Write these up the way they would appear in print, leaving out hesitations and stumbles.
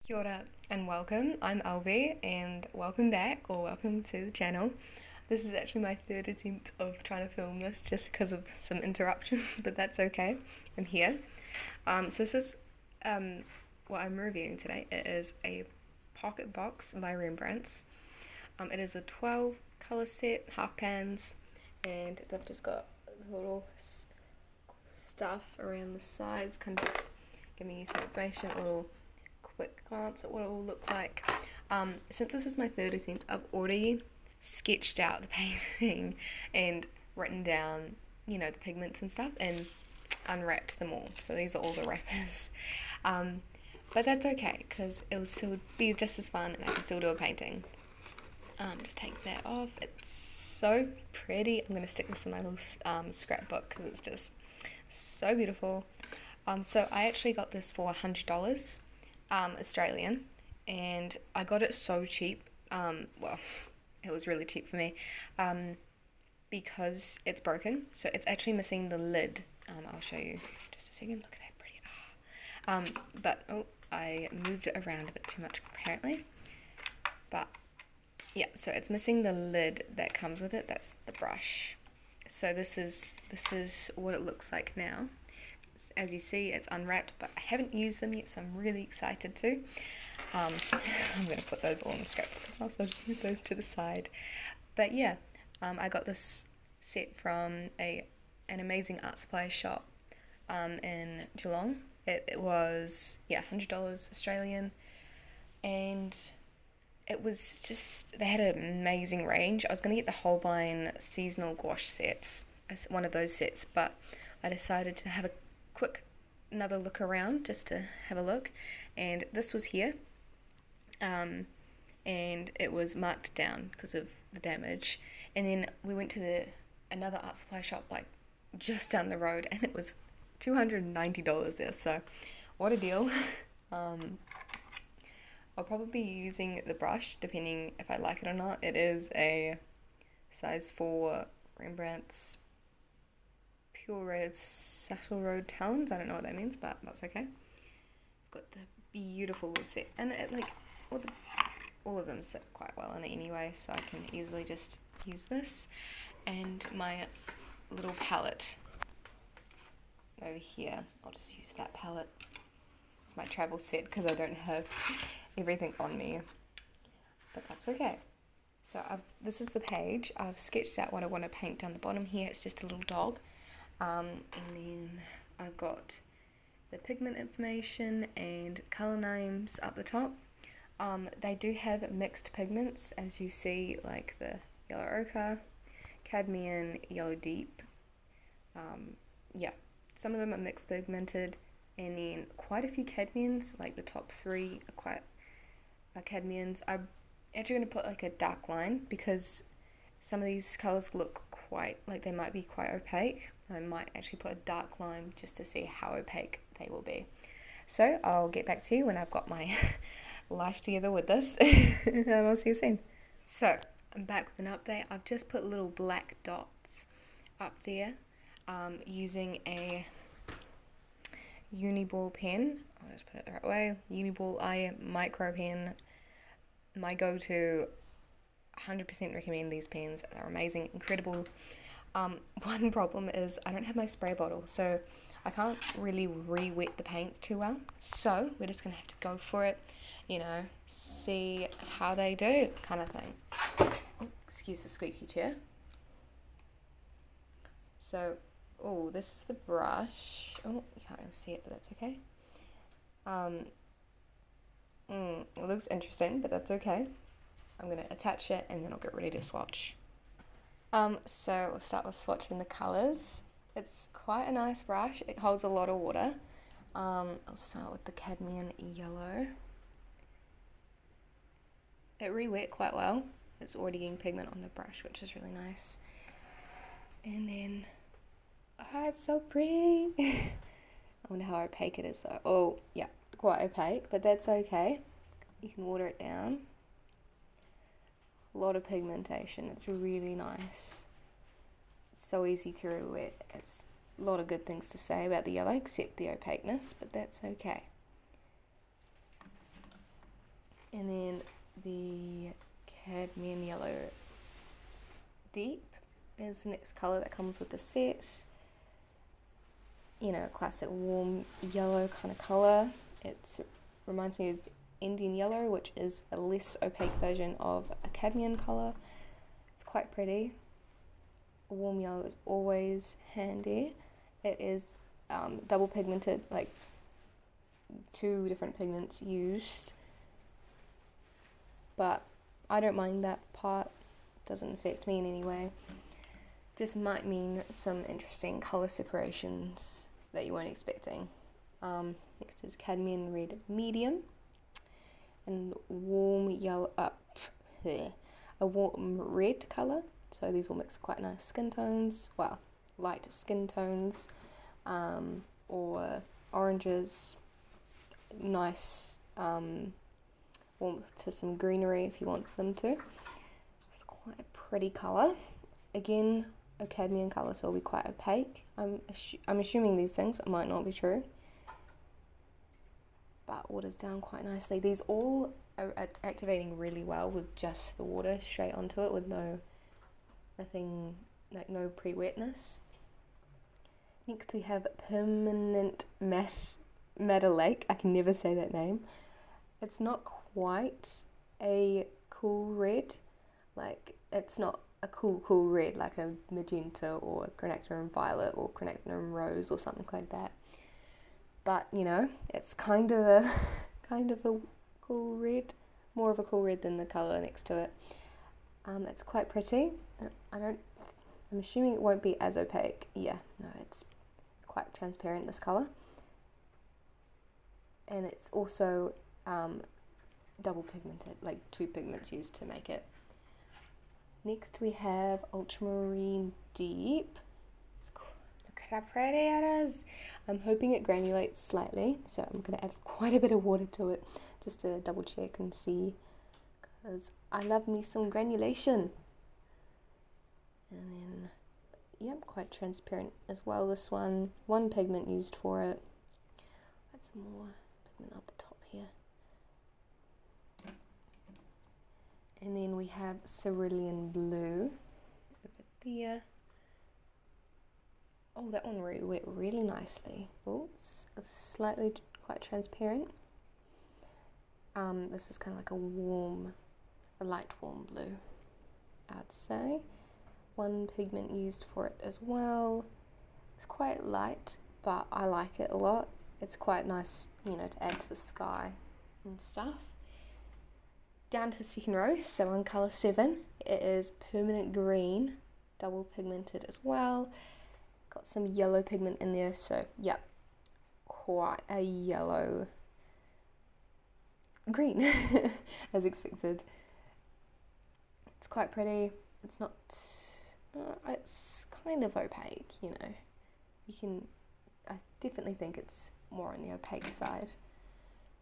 Kia ora and welcome. I'm Alvi and welcome back or welcome to the channel. This is actually my third attempt of trying to film this just because of some interruptions, but that's okay. I'm here. So this is what I'm reviewing today. It is a pocket box by Rembrandt's. It is a 12 colour set, half pans, and they've just got little stuff around the sides, kind of just giving you some information, a little quick glance at what it will look like. Since this is my third attempt, I've already sketched out the painting and written down, the pigments and stuff, and unwrapped them all. So these are all the wrappers. But that's okay, because it will still be just as fun and I can still do a painting. Just take that off. It's so pretty. I'm going to stick this in my little scrapbook because it's just so beautiful. So I actually got this for $100 Australian, and I got it so cheap. It was really cheap for me because it's broken. So it's actually missing the lid. I'll show you just a second. Look at that pretty. I moved it around a bit too much apparently. But yeah, so it's missing the lid that comes with it. That's the brush. So this is what it looks like now. As you see, it's unwrapped, but I haven't used them yet, so I'm really excited to. I'm going to put those all in the scrapbook as well, so I'll just move those to the side. But yeah, I got this set from an amazing art supply shop in Geelong. It was, $100 Australian, and it was just, they had an amazing range. I was going to get the Holbein seasonal gouache sets, one of those sets, but I decided to have another look around just to have a look, and this was here, and it was marked down because of the damage. And then we went to another art supply shop like just down the road, and it was $290 there, so what a deal. I'll probably be using the brush depending if I like it or not. It is a size 4 Rembrandt's Pure Red Subtle Road Talons. I don't know what that means, but that's okay. I've got the beautiful little set, and it all of them sit quite well in it anyway, so I can easily just use this. And my little palette over here, I'll just use that palette. It's my travel set because I don't have everything on me, but that's okay. So this is the page. I've sketched out what I want to paint down the bottom here. It's just a little dog. And then I've got the pigment information and colour names up the top. They do have mixed pigments, as you see, like the yellow ochre, cadmium, yellow deep. Some of them are mixed pigmented, and then quite a few cadmiums, like the top 3 are quite cadmiums. I'm actually going to put like a dark line because some of these colours look quite, like they might be quite opaque. I might actually put a dark line just to see how opaque they will be. So I'll get back to you when I've got my life together with this, and I'll see you soon. So I'm back with an update. I've just put little black dots up there using a Uniball pen. I'll just put it the right way. Uniball eye micro pen. My go-to. 100% recommend these pens. They're amazing, incredible. One problem is I don't have my spray bottle, so I can't really re-wet the paints too well. So we're just going to have to go for it, see how they do kind of thing. Oh, excuse the squeaky chair. So, this is the brush. Oh, you can't really see it, but that's okay. It looks interesting, but that's okay. I'm going to attach it and then I'll get ready to swatch. So we'll start with swatching the colours. It's quite a nice brush. It holds a lot of water. I'll start with the cadmium yellow. It re-wet quite well. It's already getting pigment on the brush, which is really nice. And then, it's so pretty. I wonder how opaque it is though. Oh, yeah, quite opaque, but that's okay. You can water it down. A lot of pigmentation. It's really nice. It's so easy to re-wet. It's a lot of good things to say about the yellow, except the opaqueness, but that's okay. Cadmium Yellow Deep is the next colour that comes with the set. You know, a classic warm yellow kind of colour. It reminds me of Indian yellow, which is a less opaque version of a cadmium colour. It's quite pretty. A warm yellow is always handy. It is double pigmented, like 2 different pigments used. But I don't mind that part. Doesn't affect me in any way. Just might mean some interesting colour separations that you weren't expecting. Next is Cadmium Red Medium and warm yellow, a warm red colour. So these will mix quite nice skin tones, well, light skin tones, or oranges, nice warmth to some greenery if you want them to. It's quite a pretty colour. Again, a cadmium colour, so it'll be quite opaque. I'm assuming these things, it might not be true. But waters down quite nicely. These all are activating really well with just the water straight onto it with nothing, like no pre-wetness. Next we have Permanent Matter Lake. I can never say that name. It's not quite a cool red, like it's not a cool red like a magenta or granactinum violet or granactinum rose or something like that. But you know, it's kind of a cool red, more of a cool red than the colour next to it. It's quite pretty. I'm assuming it won't be as opaque. Yeah, no, it's quite transparent, this colour. And it's also double pigmented, like 2 pigments used to make it. Next we have Ultramarine Deep. Look at how pretty it is. I'm hoping it granulates slightly, so I'm going to add quite a bit of water to it just to double check and see, because I love me some granulation. And then, yep, quite transparent as well, this one. 1 pigment used for it. Add some more pigment up the top here. And then we have Cerulean Blue over there. Oh, that one wet really nicely. Oh, it's slightly quite transparent. This is kind of like a light warm blue, I'd say. 1 pigment used for it as well. It's quite light, but I like it a lot. It's quite nice, you know, to add to the sky and stuff. Down to the second row, so on colour 7, it is Permanent Green, double pigmented as well. Got some yellow pigment in there, so yep, quite a yellow green, as expected. It's quite pretty. It's not, it's kind of opaque, you know. I definitely think it's more on the opaque side.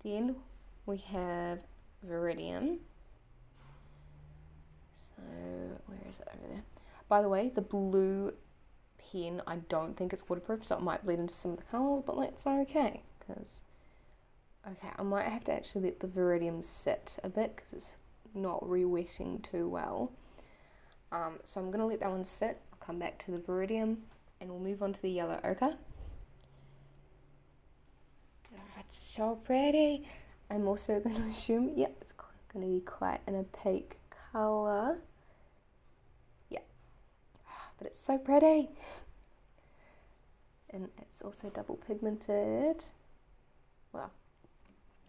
Then we have Viridium. So where is it over there? By the way, the blue pen, I don't think it's waterproof, so it might bleed into some of the colours, but that's okay, because I might have to actually let the Viridium sit a bit because it's not re-wetting too well. So I'm going to let that one sit. I'll come back to the Viridium and we'll move on to the yellow ochre. Oh, it's so pretty. I'm also going to assume, yeah, it's going to be quite an opaque colour. Yeah, but it's so pretty. And it's also double pigmented. Well,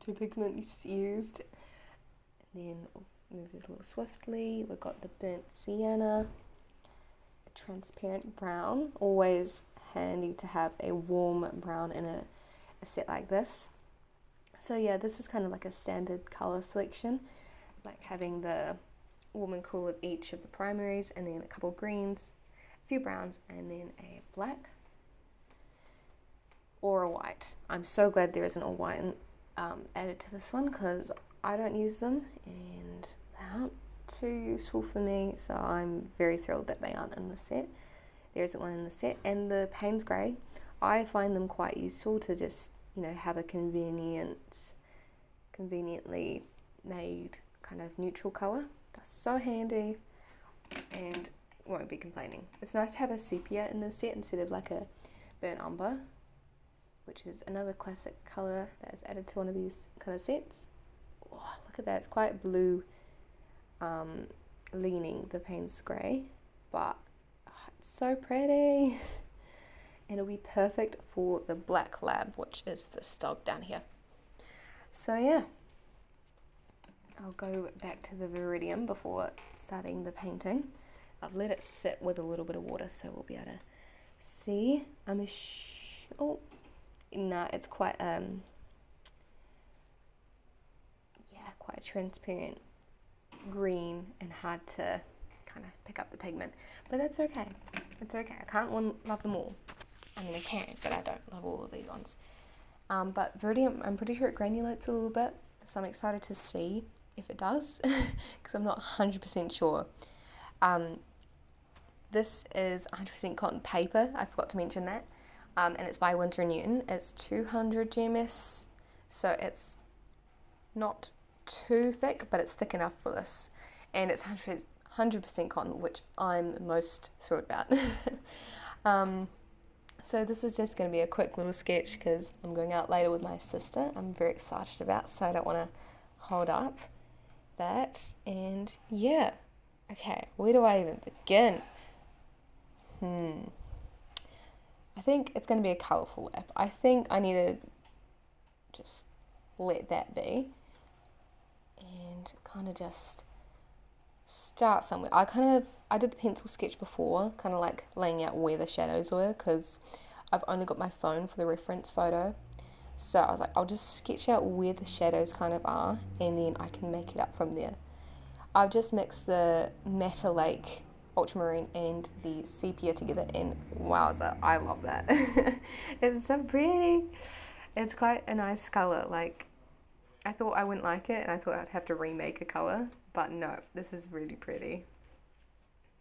2 pigments used. And then we'll move it a little swiftly. We've got the burnt sienna, a transparent brown. Always handy to have a warm brown in a set like this. So yeah, this is kind of like a standard colour selection, like having the warm and cool of each of the primaries, and then a couple of greens, a few browns, and then a black or a white. I'm so glad there isn't a white added to this one, because I don't use them and they aren't too useful for me, so I'm very thrilled that they aren't in the set. There isn't one in the set. And the Payne's Grey, I find them quite useful to just, you know, have a conveniently made kind of neutral colour. That's so handy and won't be complaining. It's nice to have a sepia in the set instead of like a burnt umber, which is another classic colour that is added to one of these kind of sets. Oh, look at that, it's quite blue leaning the Payne's grey, but it's so pretty. And it'll be perfect for the black lab, which is this dog down here. So yeah, I'll go back to the Viridium before starting the painting. I've let it sit with a little bit of water so we'll be able to see. It's quite quite transparent green and hard to kind of pick up the pigment, but that's okay. It's okay. I can't love them all. I mean, I can, but I don't love all of these ones. But Viridium, I'm pretty sure it granulates a little bit, so I'm excited to see if it does, because I'm not 100% sure. This is 100% cotton paper, I forgot to mention that, and it's by Winsor & Newton. It's 200 GMS, so it's not too thick, but it's thick enough for this, and it's 100% cotton, which I'm most thrilled about. So this is just going to be a quick little sketch because I'm going out later with my sister. I'm very excited about, so I don't want to hold up that. And yeah, okay, where do I even begin? I think it's going to be a colourful lap. I think I need to just let that be and kind of just start somewhere. I did the pencil sketch before, kind of like laying out where the shadows were, because I've only got my phone for the reference photo. So I was like, I'll just sketch out where the shadows kind of are, and then I can make it up from there. I've just mixed the Matter Lake Ultramarine and the Sepia together, and wowza, I love that. It's so pretty. It's quite a nice colour. Like, I thought I wouldn't like it, and I thought I'd have to remake a colour, but no, this is really pretty.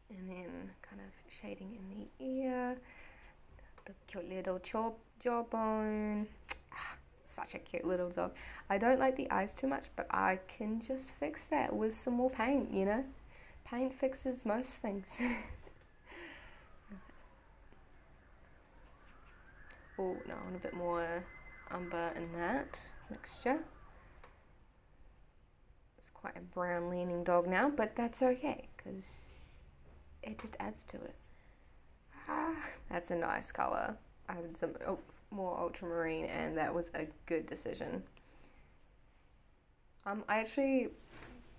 And then kind of shading in the ear, the cute little jawbone. Such a cute little dog. I don't like the eyes too much, but I can just fix that with some more paint, you know? Paint fixes most things. Oh, no, I want a bit more umber in that mixture. It's quite a brown leaning dog now, but that's okay, because it just adds to it. That's a nice colour. I added some more ultramarine, and that was a good decision. I actually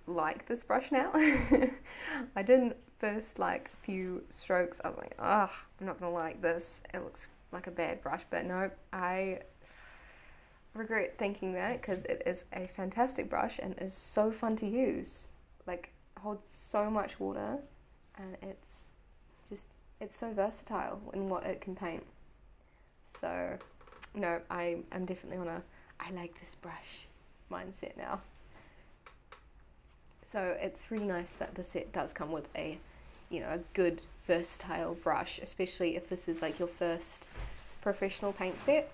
like this brush now. I didn't first like few strokes. I was like, I'm not gonna like this. It looks like a bad brush, but no, I regret thinking that, because it is a fantastic brush and is so fun to use. Like, holds so much water, and it's so versatile in what it can paint. So no, I'm definitely on I like this brush mindset now. So it's really nice that the set does come with a good versatile brush, especially if this is like your first professional paint set,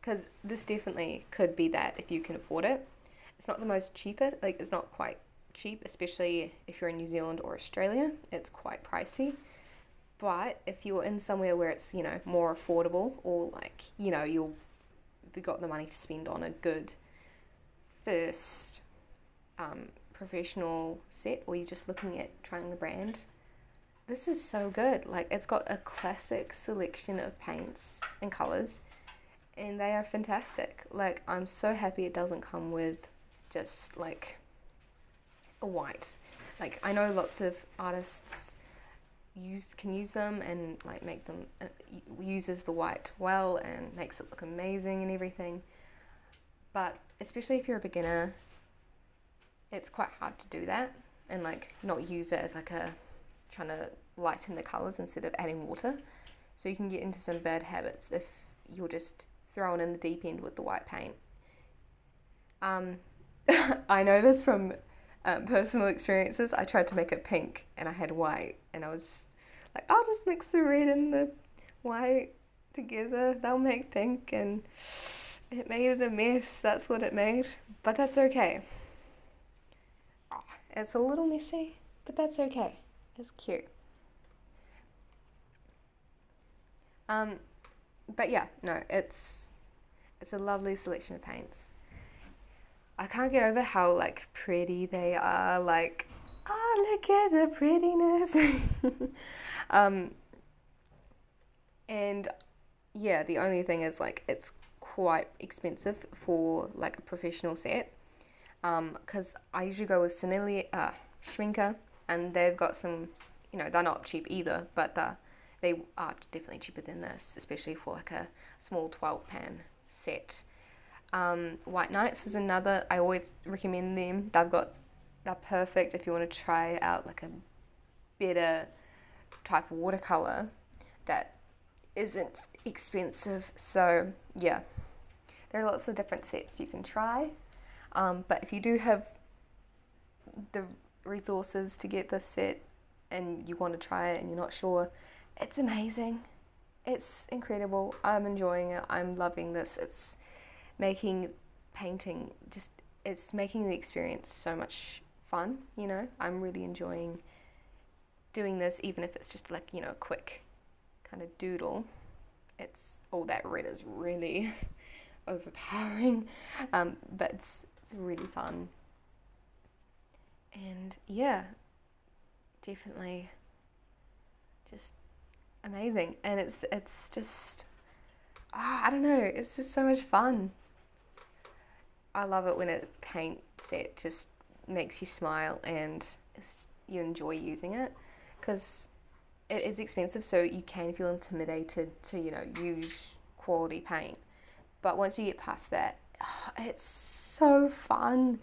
because this definitely could be that if you can afford it. It's not the most cheaper, like it's not quite cheap, especially if you're in New Zealand or Australia. It's quite pricey. But if you're in somewhere where it's, more affordable, or like, you've got the money to spend on a good first professional set, or you're just looking at trying the brand, this is so good. Like, it's got a classic selection of paints and colours, and they are fantastic. Like, I'm so happy it doesn't come with just like a white. Like, I know lots of artists can use them and like make them uses the white well and makes it look amazing and everything, but especially if you're a beginner, it's quite hard to do that and like not use it as like trying to lighten the colours instead of adding water. So you can get into some bad habits if you're just throwing in the deep end with the white paint. I know this from personal experiences. I tried to make it pink and I had white, and I was like, I'll just mix the red and the white together, they'll make pink, and it made it a mess. That's what it made, but that's okay. It's a little messy, but that's okay. It's cute. But yeah, no, it's a lovely selection of paints. I can't get over how like pretty they are. Like, look at the prettiness. And yeah, the only thing is like it's quite expensive for like a professional set. Because I usually go with Schminker, and they've got some, they're not cheap either, but they are definitely cheaper than this, especially for like a small 12 pan set. White Knights is another. I always recommend them. They're perfect if you want to try out like a better type of watercolor that isn't expensive. So yeah, there are lots of different sets you can try. But if you do have the resources to get this set and you want to try it and you're not sure, it's amazing. It's incredible. I'm enjoying it. I'm loving this. It's making painting it's making the experience so much fun, I'm really enjoying doing this, even if it's just like, a quick kind of doodle. That red is really overpowering, but it's really fun. And yeah, definitely just amazing. And it's just, I don't know, it's just so much fun. I love it when a paint set just makes you smile and you enjoy using it, because it is expensive, so you can feel intimidated to, use quality paint. But once you get past that, it's so fun.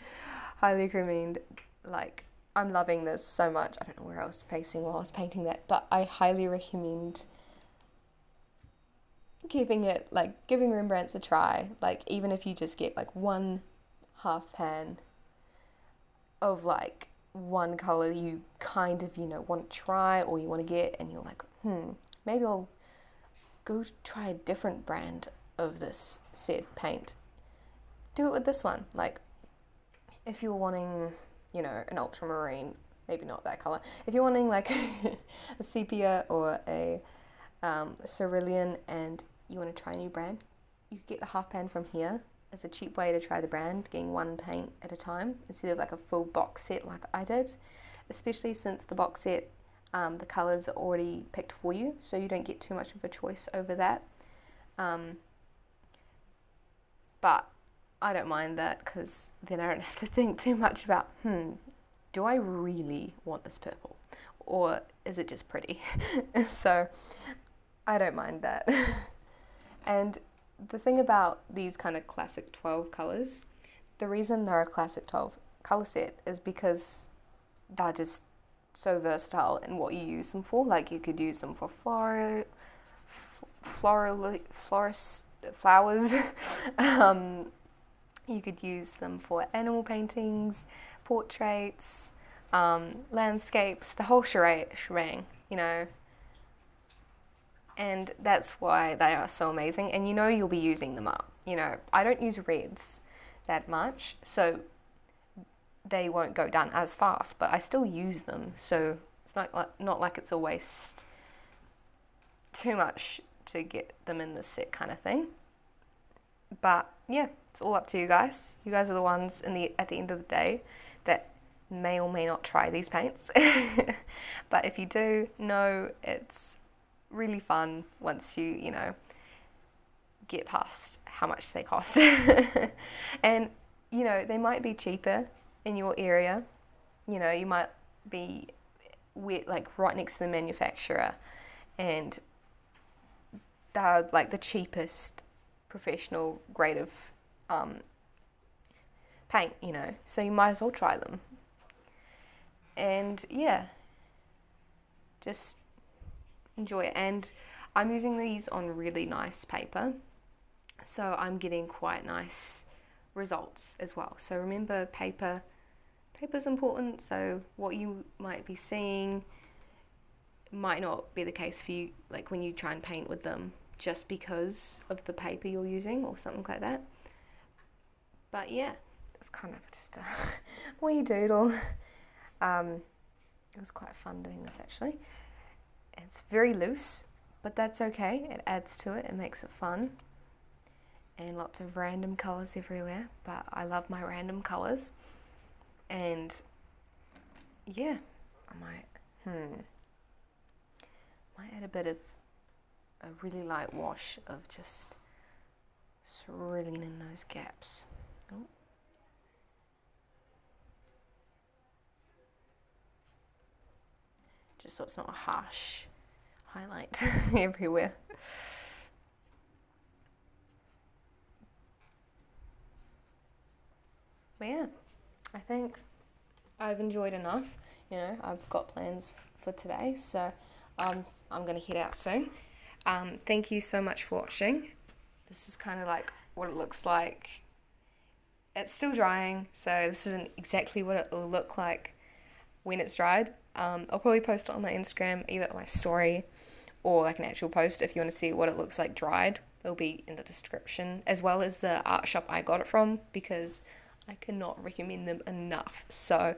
Highly recommend. Like, I'm loving this so much. I don't know where I was facing while I was painting that, but I highly recommend giving Rembrandt's a try. Like, even if you just get like one half pan of like one color you kind of want to try or you want to get, and you're like, maybe I'll go try a different brand of this said paint. Do it with this one. Like, if you're wanting an ultramarine, maybe not that color. If you're wanting like a sepia or a cerulean and you want to try a new brand, you could get the half pan from here as a cheap way to try the brand, getting one paint at a time instead of like a full box set like I did, especially since the box set, the colours are already picked for you, so you don't get too much of a choice over that. But I don't mind that, because then I don't have to think too much about, do I really want this purple? Or is it just pretty? So I don't mind that. And the thing about these kind of classic 12 colours, the reason they're a classic 12 colour set is because they're just so versatile in what you use them for. Like, you could use them for flowers. You could use them for animal paintings, portraits, landscapes, the whole shebang, And that's why they are so amazing. And you'll be using them up. I don't use reds that much, so they won't go down as fast, but I still use them. So it's not like it's a waste too much to get them in the set kind of thing. But yeah, it's all up to you guys. You guys are the ones at the end of the day that may or may not try these paints. But if you do, know it's really fun once you get past how much they cost. And they might be cheaper in your area. You might be right next to the manufacturer, and they're like the cheapest professional grade of paint, so you might as well try them. And yeah, just enjoy it. And I'm using these on really nice paper, so I'm getting quite nice results as well. So remember, paper's important, so what you might be seeing might not be the case for you, like when you try and paint with them, just because of the paper you're using or something like that. But yeah, it's kind of just a wee doodle. It was quite fun doing this actually. It's very loose, but that's okay. It adds to it. It makes it fun. And lots of random colours everywhere, but I love my random colours. And yeah, might add a bit of a really light wash of just swirling in those gaps. Oh. Just so it's not a harsh highlight everywhere. But yeah, I think I've enjoyed enough. You know, I've got plans for today, so I'm going to head out soon. Thank you so much for watching. This is kind of like what it looks like. It's still drying, so this isn't exactly what it will look like when it's dried. I'll probably post it on my Instagram, either my story or like an actual post if you want to see what it looks like dried. It'll be in the description, as well as the art shop I got it from, because I cannot recommend them enough. So,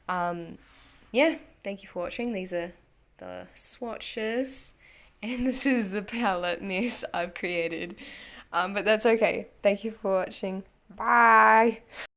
yeah, thank you for watching. These are the swatches, and this is the palette mess I've created. But that's okay. Thank you for watching. Bye!